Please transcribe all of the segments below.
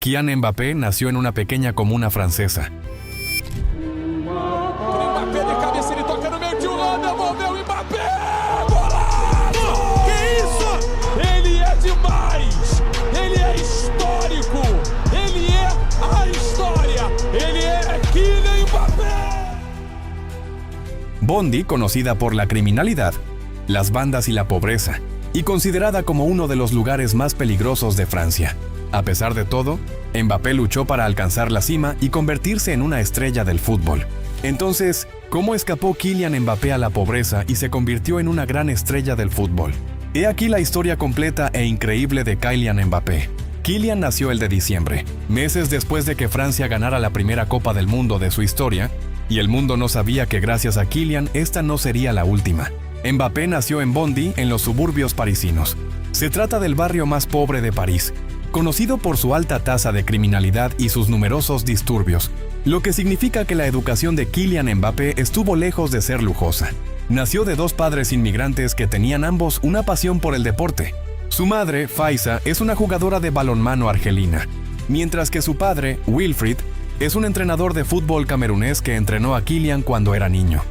Kylian Mbappé nació en una pequeña comuna francesa. Mbappé de cabeça, ele toca no meio de Holanda, envolveu o Mbappé! Golaço! Que isso? Ele é demais! Ele é histórico! Ele é a história! Ele é Kylian Mbappé! Bondy, conocida por la criminalidad, las bandas y la pobreza, y considerada como uno de los lugares más peligrosos de Francia. A pesar de todo, Mbappé luchó para alcanzar la cima y convertirse en una estrella del fútbol. Entonces, ¿cómo escapó Kylian Mbappé a la pobreza y se convirtió en una gran estrella del fútbol? He aquí la historia completa e increíble de Kylian Mbappé. Kylian nació el de diciembre, meses después de que Francia ganara la primera Copa del Mundo de su historia, y el mundo no sabía que gracias a Kylian esta no sería la última. Mbappé nació en Bondy, en los suburbios parisinos. Se trata del barrio más pobre de París, conocido por su alta tasa de criminalidad y sus numerosos disturbios, lo que significa que la educación de Kylian Mbappé estuvo lejos de ser lujosa. Nació de dos padres inmigrantes que tenían ambos una pasión por el deporte. Su madre, Faiza, es una jugadora de balonmano argelina, mientras que su padre, Wilfried, es un entrenador de fútbol camerunés que entrenó a Kylian cuando era niño.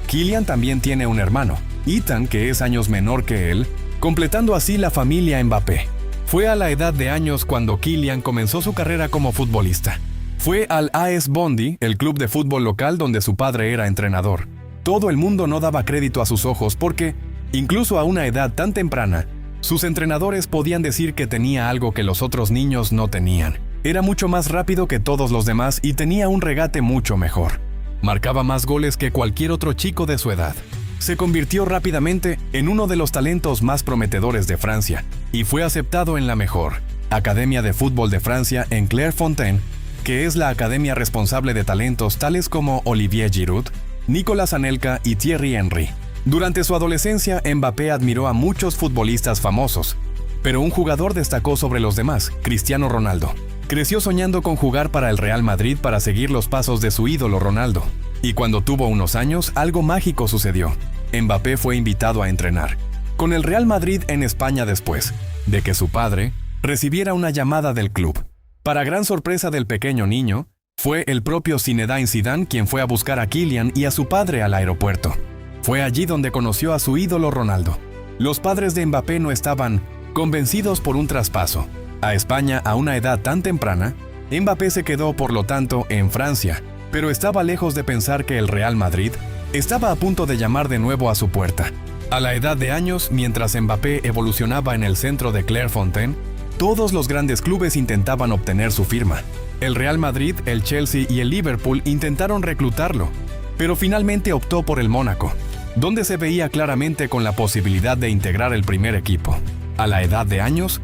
Kylian también tiene un hermano, Ethan, que es años menor que él, completando así la familia Mbappé. Fue a la edad de años cuando Kylian comenzó su carrera como futbolista. Fue al AS Bondy, el club de fútbol local donde su padre era entrenador. Todo el mundo no daba crédito a sus ojos porque, incluso a una edad tan temprana, sus entrenadores podían decir que tenía algo que los otros niños no tenían. Era mucho más rápido que todos los demás y tenía un regate mucho mejor. Marcaba más goles que cualquier otro chico de su edad. Se convirtió rápidamente en uno de los talentos más prometedores de Francia y fue aceptado en la mejor Academia de Fútbol de Francia en Clairefontaine, que es la academia responsable de talentos tales como Olivier Giroud, Nicolas Anelka y Thierry Henry. Durante su adolescencia, Mbappé admiró a muchos futbolistas famosos, pero un jugador destacó sobre los demás, Cristiano Ronaldo. Creció soñando con jugar para el Real Madrid para seguir los pasos de su ídolo Ronaldo. Y cuando tuvo unos años, algo mágico sucedió. Mbappé fue invitado a entrenar con el Real Madrid en España después de que su padre recibiera una llamada del club. Para gran sorpresa del pequeño niño, fue el propio Zinedine Zidane quien fue a buscar a Kylian y a su padre al aeropuerto. Fue allí donde conoció a su ídolo Ronaldo. Los padres de Mbappé no estaban convencidos por un traspaso a España a una edad tan temprana. Mbappé se quedó, por lo tanto, en Francia, pero estaba lejos de pensar que el Real Madrid estaba a punto de llamar de nuevo a su puerta. A la edad de años, mientras Mbappé evolucionaba en el centro de Clairefontaine, todos los grandes clubes intentaban obtener su firma. El Real Madrid, el Chelsea y el Liverpool intentaron reclutarlo, pero finalmente optó por el Mónaco, donde se veía claramente con la posibilidad de integrar el primer equipo. A la edad de años,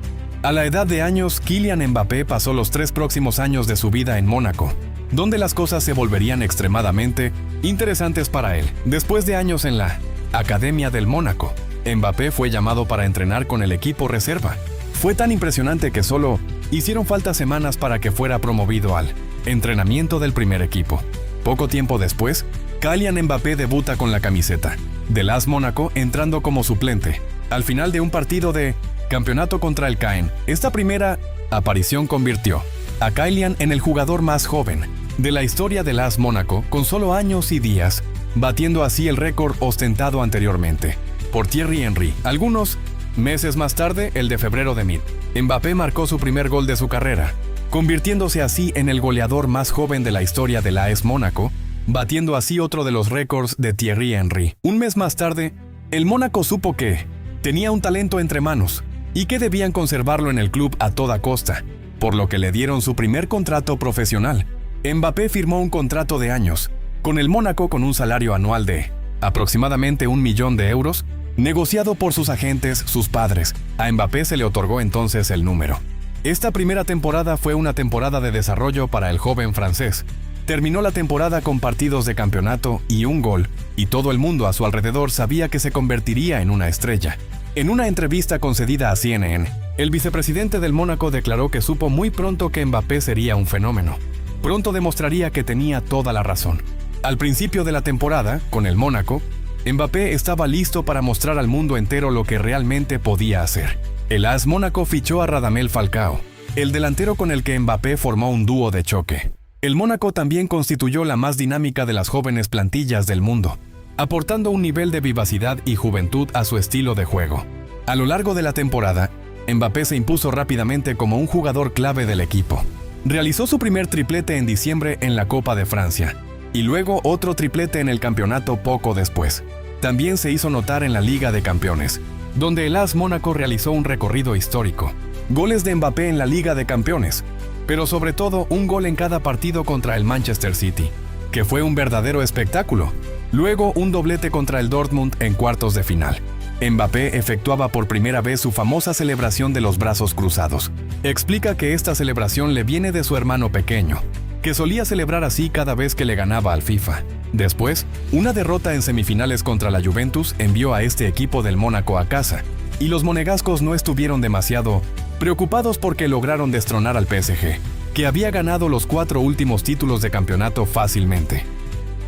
Kylian Mbappé pasó los 3 próximos años de su vida en Mónaco, donde las cosas se volverían extremadamente interesantes para él. Después de años en la Academia del Mónaco, Mbappé fue llamado para entrenar con el equipo reserva. Fue tan impresionante que solo hicieron falta semanas para que fuera promovido al entrenamiento del primer equipo. Poco tiempo después, Kylian Mbappé debuta con la camiseta del AS Mónaco entrando como suplente al final de un partido de campeonato contra el Caen. Esta primera aparición convirtió a Kylian en el jugador más joven de la historia del AS Mónaco con solo años y días, batiendo así el récord ostentado anteriormente por Thierry Henry. Algunos meses más tarde, el de febrero de 1000, Mbappé marcó su primer gol de su carrera, convirtiéndose así en el goleador más joven de la historia del AS Mónaco, batiendo así otro de los récords de Thierry Henry. Un mes más tarde, el Mónaco supo que tenía un talento entre manos y que debían conservarlo en el club a toda costa, por lo que le dieron su primer contrato profesional. Mbappé firmó un contrato de años con el Mónaco con un salario anual de aproximadamente 1 millón de euros, negociado por sus agentes, sus padres. A Mbappé se le otorgó entonces el número. Esta primera temporada fue una temporada de desarrollo para el joven francés. Terminó la temporada con partidos de campeonato y un gol, y todo el mundo a su alrededor sabía que se convertiría en una estrella. En una entrevista concedida a CNN, el vicepresidente del Mónaco declaró que supo muy pronto que Mbappé sería un fenómeno. Pronto demostraría que tenía toda la razón. Al principio de la temporada, con el Mónaco, Mbappé estaba listo para mostrar al mundo entero lo que realmente podía hacer. El AS Mónaco fichó a Radamel Falcao, el delantero con el que Mbappé formó un dúo de choque. El Mónaco también constituyó la más dinámica de las jóvenes plantillas del mundo, aportando un nivel de vivacidad y juventud a su estilo de juego. A lo largo de la temporada, Mbappé se impuso rápidamente como un jugador clave del equipo. Realizó su primer triplete en diciembre en la Copa de Francia, y luego otro triplete en el campeonato poco después. También se hizo notar en la Liga de Campeones, donde el AS Mónaco realizó un recorrido histórico. Goles de Mbappé en la Liga de Campeones, pero sobre todo un gol en cada partido contra el Manchester City, que fue un verdadero espectáculo. Luego un doblete contra el Dortmund en cuartos de final. Mbappé efectuaba por primera vez su famosa celebración de los brazos cruzados. Explica que esta celebración le viene de su hermano pequeño, que solía celebrar así cada vez que le ganaba al FIFA. Después, una derrota en semifinales contra la Juventus envió a este equipo del Mónaco a casa, y los monegascos no estuvieron demasiado preocupados porque lograron destronar al PSG, que había ganado los 4 últimos títulos de campeonato fácilmente.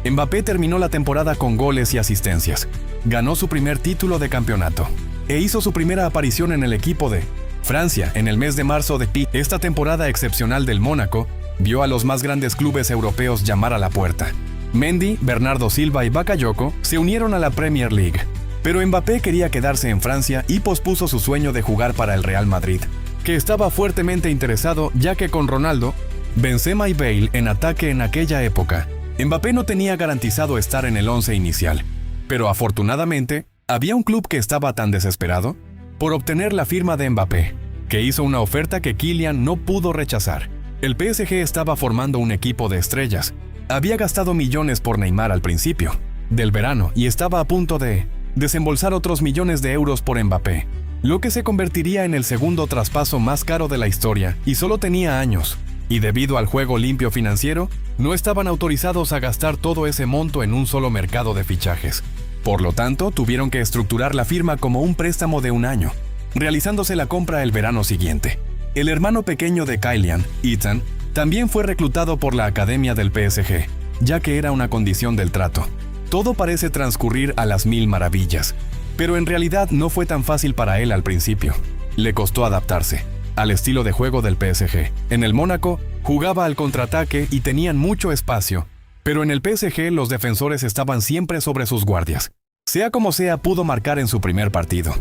Mbappé terminó la temporada con goles y asistencias, ganó su primer título de campeonato e hizo su primera aparición en el equipo de Francia en el mes de marzo de pi. Esta temporada excepcional del Mónaco vio a los más grandes clubes europeos llamar a la puerta. Mendy, Bernardo Silva y Bakayoko se unieron a la Premier League, pero Mbappé quería quedarse en Francia y pospuso su sueño de jugar para el Real Madrid, que estaba fuertemente interesado ya que con Ronaldo, Benzema y Bale en ataque en aquella época, Mbappé no tenía garantizado estar en el 11 inicial, pero afortunadamente había un club que estaba tan desesperado por obtener la firma de Mbappé, que hizo una oferta que Kylian no pudo rechazar. El PSG estaba formando un equipo de estrellas, había gastado millones por Neymar al principio del verano y estaba a punto de desembolsar otros millones de euros por Mbappé, lo que se convertiría en el segundo traspaso más caro de la historia, y solo tenía años. Y debido al juego limpio financiero, no estaban autorizados a gastar todo ese monto en un solo mercado de fichajes. Por lo tanto, tuvieron que estructurar la firma como un préstamo de un año, realizándose la compra el verano siguiente. El hermano pequeño de Kylian, Ethan, también fue reclutado por la academia del PSG, ya que era una condición del trato. Todo parece transcurrir a las mil maravillas, pero en realidad no fue tan fácil para él al principio. Le costó adaptarse al estilo de juego del PSG. En el Mónaco, jugaba al contraataque y tenían mucho espacio, pero en el PSG los defensores estaban siempre sobre sus guardias. Sea como sea, pudo marcar en su primer partido.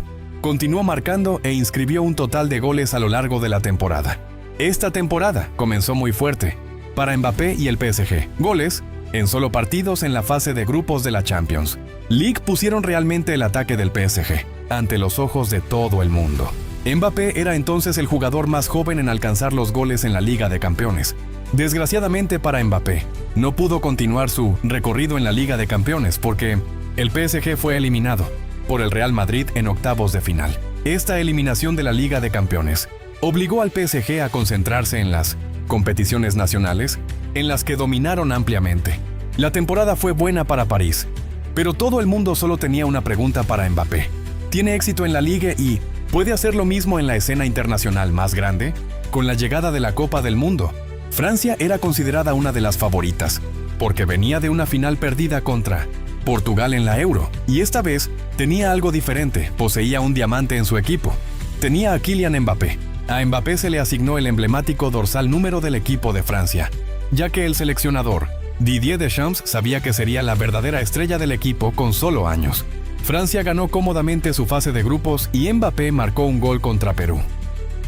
Continuó marcando e inscribió un total de goles a lo largo de la temporada. Esta temporada comenzó muy fuerte para Mbappé y el PSG. Goles en solo partidos en la fase de grupos de la Champions League pusieron realmente el ataque del PSG ante los ojos de todo el mundo. Mbappé era entonces el jugador más joven en alcanzar los goles en la Liga de Campeones. Desgraciadamente para Mbappé, no pudo continuar su recorrido en la Liga de Campeones porque el PSG fue eliminado por el Real Madrid en octavos de final. Esta eliminación de la Liga de Campeones obligó al PSG a concentrarse en las competiciones nacionales, en las que dominaron ampliamente. La temporada fue buena para París, pero todo el mundo solo tenía una pregunta para Mbappé. ¿Tiene éxito en la Liga y puede hacer lo mismo en la escena internacional más grande? Con la llegada de la Copa del Mundo, Francia era considerada una de las favoritas, porque venía de una final perdida contra Portugal en la Euro, y esta vez tenía algo diferente, poseía un diamante en su equipo. Tenía a Kylian Mbappé. A Mbappé se le asignó el emblemático dorsal número del equipo de Francia, ya que el seleccionador, Didier Deschamps, sabía que sería la verdadera estrella del equipo con solo años. Francia ganó cómodamente su fase de grupos y Mbappé marcó un gol contra Perú.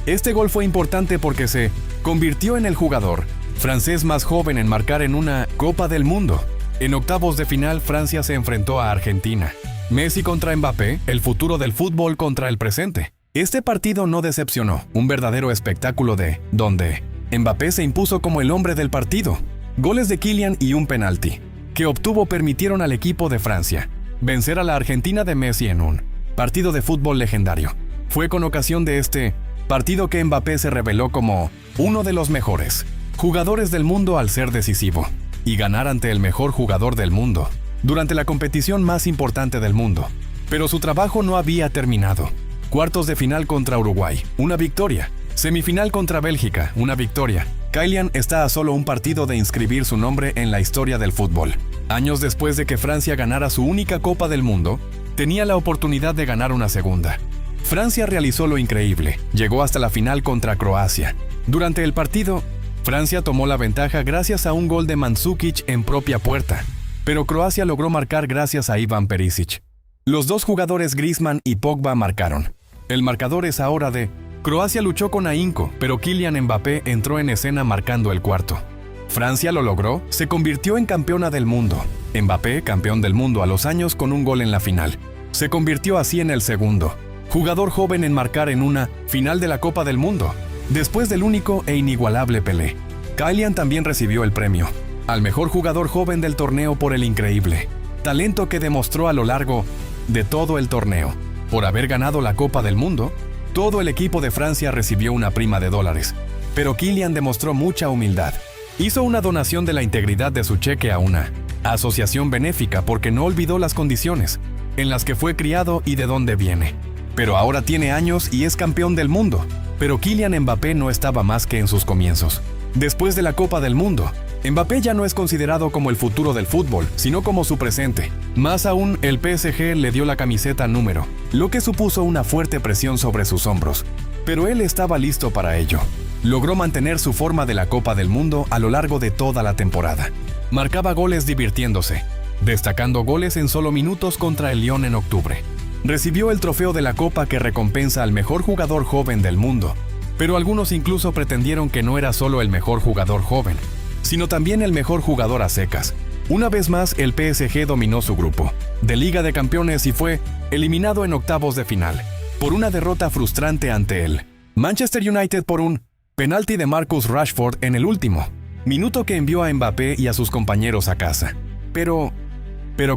Este gol fue importante porque se convirtió en el jugador francés más joven en marcar en una Copa del Mundo. En octavos de final, Francia se enfrentó a Argentina. Messi contra Mbappé, el futuro del fútbol contra el presente. Este partido no decepcionó, un verdadero espectáculo donde Mbappé se impuso como el hombre del partido. Goles de Kylian y un penalti que obtuvo permitieron al equipo de Francia vencer a la Argentina de Messi en un partido de fútbol legendario. Fue con ocasión de este partido que Mbappé se reveló como uno de los mejores jugadores del mundo al ser decisivo y ganar ante el mejor jugador del mundo durante la competición más importante del mundo. Pero su trabajo no había terminado. Cuartos de final contra Uruguay, una victoria. Semifinal contra Bélgica, una victoria. Kylian está a solo un partido de inscribir su nombre en la historia del fútbol. Años después de que Francia ganara su única Copa del Mundo, tenía la oportunidad de ganar una segunda. Francia realizó lo increíble, llegó hasta la final contra Croacia, Durante el partido, Francia tomó la ventaja gracias a un gol de Mandžukić en propia puerta, pero Croacia logró marcar gracias a Ivan Perisic. Los dos jugadores Griezmann y Pogba marcaron. El marcador es ahora de Croacia luchó con ahínco, pero Kylian Mbappé entró en escena marcando el cuarto. Francia lo logró, se convirtió en campeona del mundo. Mbappé, campeón del mundo a los años con un gol en la final. Se convirtió así en el segundo jugador joven en marcar en una final de la Copa del Mundo, después del único e inigualable Pelé. Kylian también recibió el premio al mejor jugador joven del torneo por el increíble talento que demostró a lo largo de todo el torneo. Por haber ganado la Copa del Mundo, todo el equipo de Francia recibió una prima de $, pero Kylian demostró mucha humildad. Hizo una donación de la integridad de su cheque a una asociación benéfica porque no olvidó las condiciones en las que fue criado y de dónde viene. Pero ahora tiene años y es campeón del mundo. Pero Kylian Mbappé no estaba más que en sus comienzos. Después de la Copa del Mundo, Mbappé ya no es considerado como el futuro del fútbol, sino como su presente. Más aún, el PSG le dio la camiseta número, lo que supuso una fuerte presión sobre sus hombros. Pero él estaba listo para ello. Logró mantener su forma de la Copa del Mundo a lo largo de toda la temporada. Marcaba goles divirtiéndose, destacando goles en solo minutos contra el Lyon en octubre. Recibió el trofeo de la Copa que recompensa al mejor jugador joven del mundo, pero algunos incluso pretendieron que no era solo el mejor jugador joven, sino también el mejor jugador a secas. Una vez más, el PSG dominó su grupo de Liga de Campeones y fue eliminado en octavos de final, por una derrota frustrante ante el Manchester United por un penalti de Marcus Rashford en el último minuto que envió a Mbappé y a sus compañeros a casa. Pero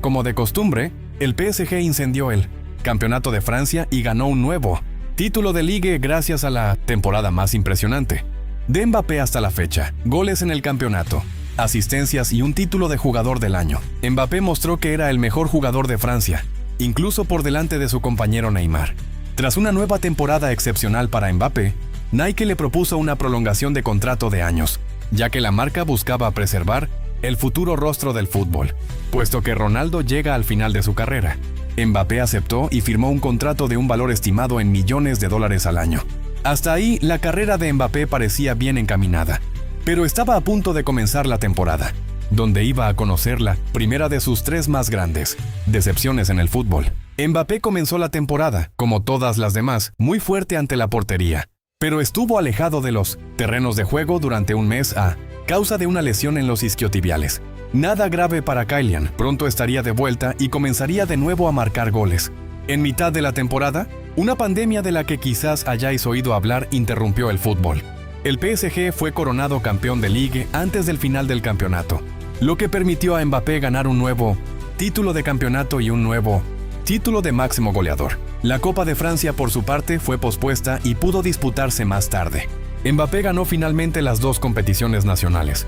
como de costumbre, el PSG incendió el Campeonato de Francia y ganó un nuevo título de Ligue gracias a la temporada más impresionante de Mbappé hasta la fecha. Goles en el campeonato, asistencias y un título de jugador del año. Mbappé mostró que era el mejor jugador de Francia, incluso por delante de su compañero Neymar. Tras una nueva temporada excepcional para Mbappé, Nike le propuso una prolongación de contrato de años, ya que la marca buscaba preservar el futuro rostro del fútbol, puesto que Ronaldo llega al final de su carrera. Mbappé aceptó y firmó un contrato de un valor estimado en millones de dólares al año. Hasta ahí, la carrera de Mbappé parecía bien encaminada, pero estaba a punto de comenzar la temporada, donde iba a conocer la primera de sus 3 más grandes decepciones en el fútbol. Mbappé comenzó la temporada, como todas las demás, muy fuerte ante la portería, pero estuvo alejado de los terrenos de juego durante un mes a causa de una lesión en los isquiotibiales. Nada grave para Kylian, pronto estaría de vuelta y comenzaría de nuevo a marcar goles. En mitad de la temporada, una pandemia de la que quizás hayáis oído hablar interrumpió el fútbol. El PSG fue coronado campeón de Ligue antes del final del campeonato, lo que permitió a Mbappé ganar un nuevo título de campeonato y un nuevo título de máximo goleador. La Copa de Francia, por su parte, fue pospuesta y pudo disputarse más tarde. Mbappé ganó finalmente las 2 competiciones nacionales.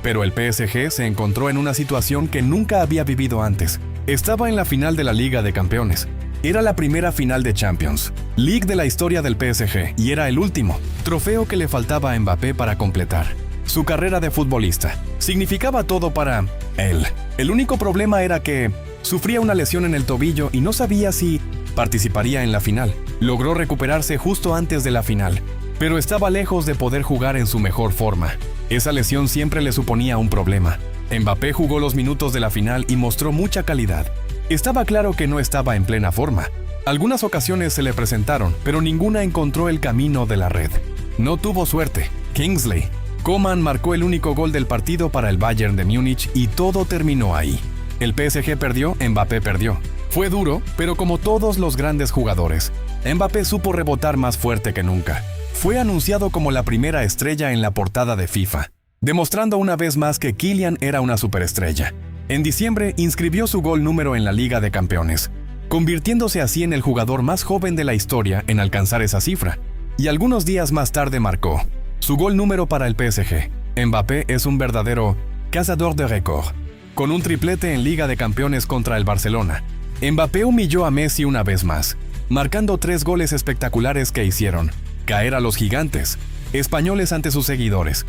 Pero el PSG se encontró en una situación que nunca había vivido antes. Estaba en la final de la Liga de Campeones. Era la primera final de Champions League de la historia del PSG y era el último trofeo que le faltaba a Mbappé para completar su carrera de futbolista. Significaba todo para él. El único problema era que sufría una lesión en el tobillo y no sabía si participaría en la final. Logró recuperarse justo antes de la final, pero estaba lejos de poder jugar en su mejor forma. Esa lesión siempre le suponía un problema. Mbappé jugó los minutos de la final y mostró mucha calidad. Estaba claro que no estaba en plena forma. Algunas ocasiones se le presentaron, pero ninguna encontró el camino de la red. No tuvo suerte. Kingsley Coman marcó el único gol del partido para el Bayern de Múnich y todo terminó ahí. El PSG perdió, Mbappé perdió. Fue duro, pero como todos los grandes jugadores, Mbappé supo rebotar más fuerte que nunca. Fue anunciado como la primera estrella en la portada de FIFA, demostrando una vez más que Kylian era una superestrella. En diciembre inscribió su gol número en la Liga de Campeones, convirtiéndose así en el jugador más joven de la historia en alcanzar esa cifra. Y algunos días más tarde marcó su gol número para el PSG. Mbappé es un verdadero cazador de récord. Con un triplete en Liga de Campeones contra el Barcelona, Mbappé humilló a Messi una vez más, marcando 3 goles espectaculares que hicieron caer a los gigantes españoles ante sus seguidores.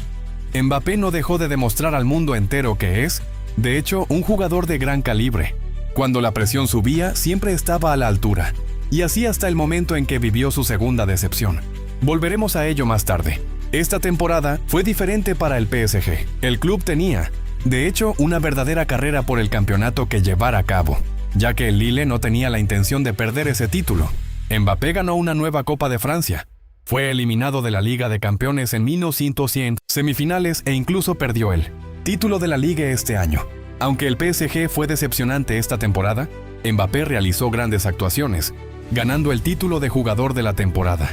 Mbappé no dejó de demostrar al mundo entero que es, de hecho, un jugador de gran calibre. Cuando la presión subía, siempre estaba a la altura, y así hasta el momento en que vivió su segunda decepción. Volveremos a ello más tarde. Esta temporada fue diferente para el PSG. El club tenía, de hecho, una verdadera carrera por el campeonato que llevar a cabo, ya que el Lille no tenía la intención de perder ese título. Mbappé ganó una nueva Copa de Francia. Fue eliminado de la Liga de Campeones en 1900 semifinales e incluso perdió el título de la Liga este año. Aunque el PSG fue decepcionante esta temporada, Mbappé realizó grandes actuaciones, ganando el título de jugador de la temporada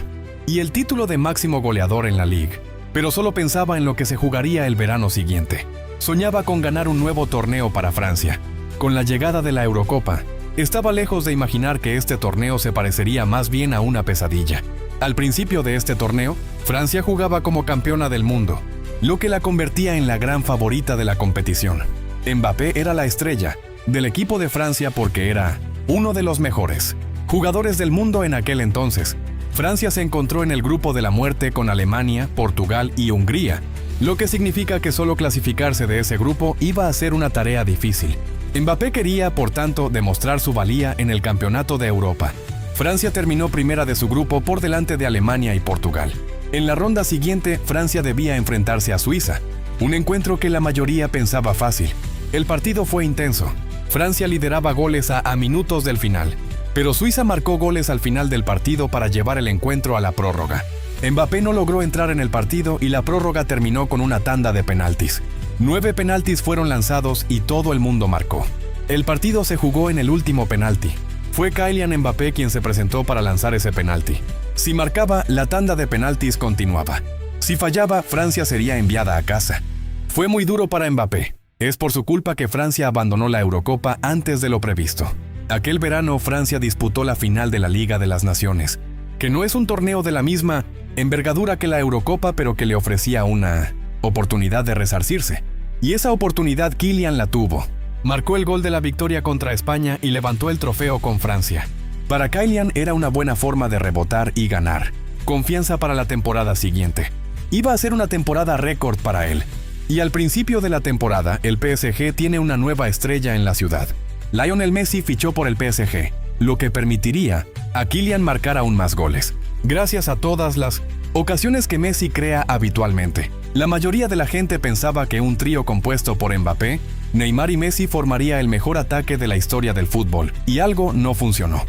y el título de máximo goleador en la Liga. Pero solo pensaba en lo que se jugaría el verano siguiente. Soñaba con ganar un nuevo torneo para Francia. Con la llegada de la Eurocopa, estaba lejos de imaginar que este torneo se parecería más bien a una pesadilla. Al principio de este torneo, Francia jugaba como campeona del mundo, lo que la convertía en la gran favorita de la competición. Mbappé era la estrella del equipo de Francia porque era uno de los mejores jugadores del mundo en aquel entonces. Francia se encontró en el grupo de la muerte con Alemania, Portugal y Hungría, lo que significa que solo clasificarse de ese grupo iba a ser una tarea difícil. Mbappé quería, por tanto, demostrar su valía en el Campeonato de Europa. Francia terminó primera de su grupo por delante de Alemania y Portugal. En la ronda siguiente, Francia debía enfrentarse a Suiza, un encuentro que la mayoría pensaba fácil. El partido fue intenso. Francia lideraba goles a minutos del final, pero Suiza marcó goles al final del partido para llevar el encuentro a la prórroga. Mbappé no logró entrar en el partido y la prórroga terminó con una tanda de penaltis. 9 penaltis fueron lanzados y todo el mundo marcó. El partido se jugó en el último penalti. Fue Kylian Mbappé quien se presentó para lanzar ese penalti. Si marcaba, la tanda de penaltis continuaba. Si fallaba, Francia sería enviada a casa. Fue muy duro para Mbappé. Es por su culpa que Francia abandonó la Eurocopa antes de lo previsto. Aquel verano, Francia disputó la final de la Liga de las Naciones, que no es un torneo de la misma envergadura que la Eurocopa, pero que le ofrecía una oportunidad de resarcirse. Y esa oportunidad Kylian la tuvo. Marcó el gol de la victoria contra España y levantó el trofeo con Francia. Para Kylian era una buena forma de rebotar y ganar confianza para la temporada siguiente. Iba a ser una temporada récord para él. Y al principio de la temporada, el PSG tiene una nueva estrella en la ciudad. Lionel Messi fichó por el PSG, lo que permitiría a Kylian marcar aún más goles, gracias a todas las ocasiones que Messi crea habitualmente. La mayoría de la gente pensaba que un trío compuesto por Mbappé, Neymar y Messi formaría el mejor ataque de la historia del fútbol, y algo no funcionó.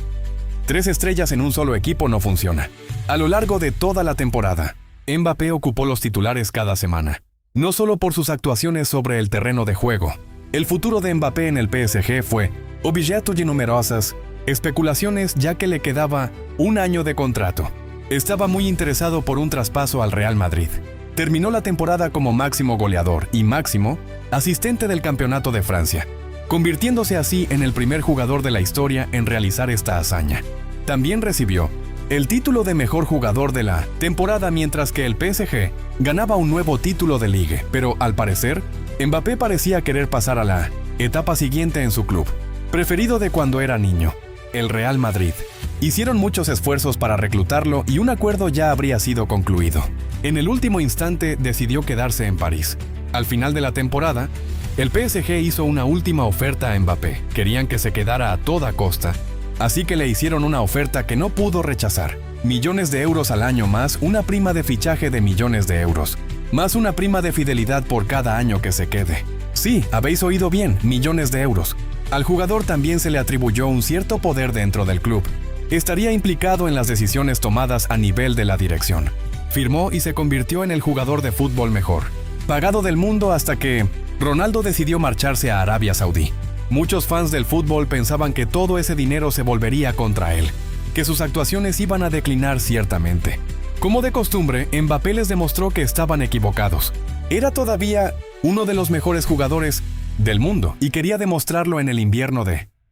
3 estrellas en un solo equipo no funciona. A lo largo de toda la temporada, Mbappé ocupó los titulares cada semana, no solo por sus actuaciones sobre el terreno de juego. El futuro de Mbappé en el PSG fue objeto de numerosas especulaciones, ya que le quedaba un año de contrato. Estaba muy interesado por un traspaso al Real Madrid. Terminó la temporada como máximo goleador y máximo asistente del Campeonato de Francia, convirtiéndose así en el primer jugador de la historia en realizar esta hazaña. También recibió el título de mejor jugador de la temporada, mientras que el PSG ganaba un nuevo título de Ligue, pero al parecer, Mbappé parecía querer pasar a la etapa siguiente en su club preferido de cuando era niño, el Real Madrid. Hicieron muchos esfuerzos para reclutarlo y un acuerdo ya habría sido concluido. En el último instante decidió quedarse en París. Al final de la temporada, el PSG hizo una última oferta a Mbappé. Querían que se quedara a toda costa, así que le hicieron una oferta que no pudo rechazar. Millones de euros al año más una prima de fichaje de millones de euros, más una prima de fidelidad por cada año que se quede. Sí, habéis oído bien, millones de euros. Al jugador también se le atribuyó un cierto poder dentro del club. Estaría implicado en las decisiones tomadas a nivel de la dirección. Firmó y se convirtió en el jugador de fútbol mejor pagado del mundo hasta que Ronaldo decidió marcharse a Arabia Saudí. Muchos fans del fútbol pensaban que todo ese dinero se volvería contra él, que sus actuaciones iban a declinar ciertamente. Como de costumbre, Mbappé les demostró que estaban equivocados. Era todavía uno de los mejores jugadores del mundo y quería demostrarlo en el invierno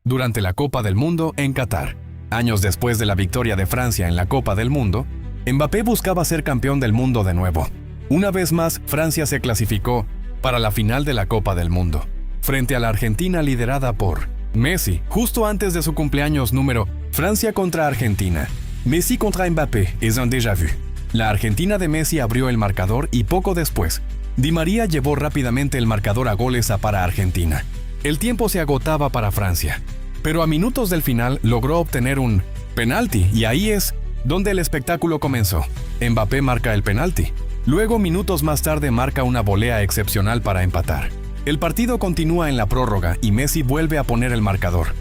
durante la Copa del Mundo en Qatar. Años después de la victoria de Francia en la Copa del Mundo, Mbappé buscaba ser campeón del mundo de nuevo. Una vez más, Francia se clasificó para la final de la Copa del Mundo, frente a la Argentina liderada por Messi, justo antes de su cumpleaños número Francia contra Argentina. Messi contra Mbappé es un déjà vu. La Argentina de Messi abrió el marcador y poco después, Di María llevó rápidamente el marcador a goles para Argentina. El tiempo se agotaba para Francia, pero a minutos del final logró obtener un penalti y ahí es donde el espectáculo comenzó. Mbappé marca el penalti. Luego, minutos más tarde, marca una volea excepcional para empatar. El partido continúa en la prórroga y Messi vuelve a poner el marcador.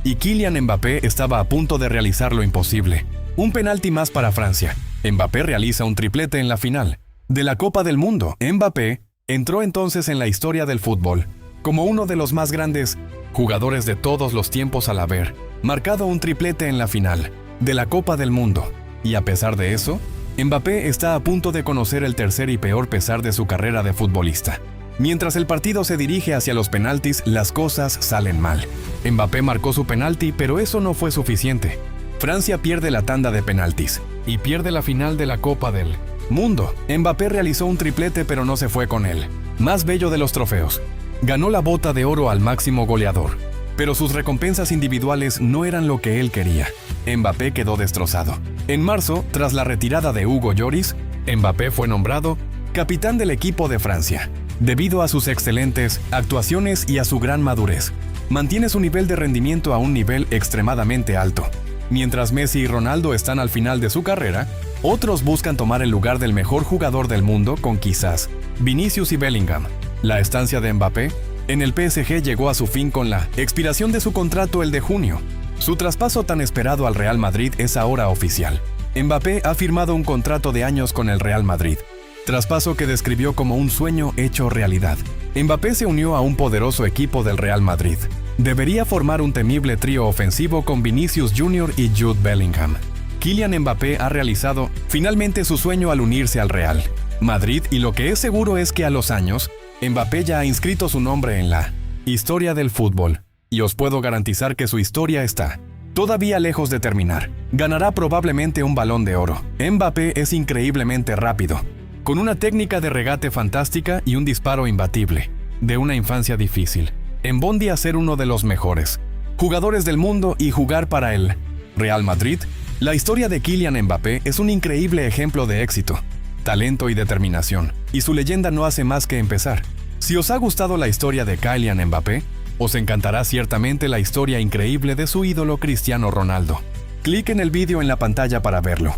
Y Kylian Mbappé estaba a punto de realizar lo imposible. Un penalti más para Francia. Mbappé realiza un triplete en la final de la Copa del Mundo. Mbappé entró entonces en la historia del fútbol como uno de los más grandes jugadores de todos los tiempos al haber marcado un triplete en la final de la Copa del Mundo. Y a pesar de eso, Mbappé está a punto de conocer el tercer y peor pesar de su carrera de futbolista. Mientras el partido se dirige hacia los penaltis, las cosas salen mal. Mbappé marcó su penalti, pero eso no fue suficiente. Francia pierde la tanda de penaltis y pierde la final de la Copa del Mundo. Mbappé realizó un triplete, pero no se fue con él. Más bello de los trofeos. Ganó la bota de oro al máximo goleador, pero sus recompensas individuales no eran lo que él quería. Mbappé quedó destrozado. En marzo, tras la retirada de Hugo Lloris, Mbappé fue nombrado capitán del equipo de Francia. Debido a sus excelentes actuaciones y a su gran madurez, mantiene su nivel de rendimiento a un nivel extremadamente alto. Mientras Messi y Ronaldo están al final de su carrera, otros buscan tomar el lugar del mejor jugador del mundo con quizás Vinicius y Bellingham. La estancia de Mbappé en el PSG llegó a su fin con la expiración de su contrato el de junio. Su traspaso tan esperado al Real Madrid es ahora oficial. Mbappé ha firmado un contrato de años con el Real Madrid, traspaso que describió como un sueño hecho realidad. Mbappé se unió a un poderoso equipo del Real Madrid. Debería formar un temible trío ofensivo con Vinicius Jr. y Jude Bellingham. Kylian Mbappé ha realizado finalmente su sueño al unirse al Real Madrid, y lo que es seguro es que a los años, Mbappé ya ha inscrito su nombre en la historia del fútbol. Y os puedo garantizar que su historia está todavía lejos de terminar. Ganará probablemente un Balón de Oro. Mbappé es increíblemente rápido, con una técnica de regate fantástica y un disparo imbatible. De una infancia difícil, embondia a ser uno de los mejores jugadores del mundo y jugar para el Real Madrid. La historia de Kylian Mbappé es un increíble ejemplo de éxito, talento y determinación, y su leyenda no hace más que empezar. Si os ha gustado la historia de Kylian Mbappé, os encantará ciertamente la historia increíble de su ídolo Cristiano Ronaldo. Clic en el vídeo en la pantalla para verlo.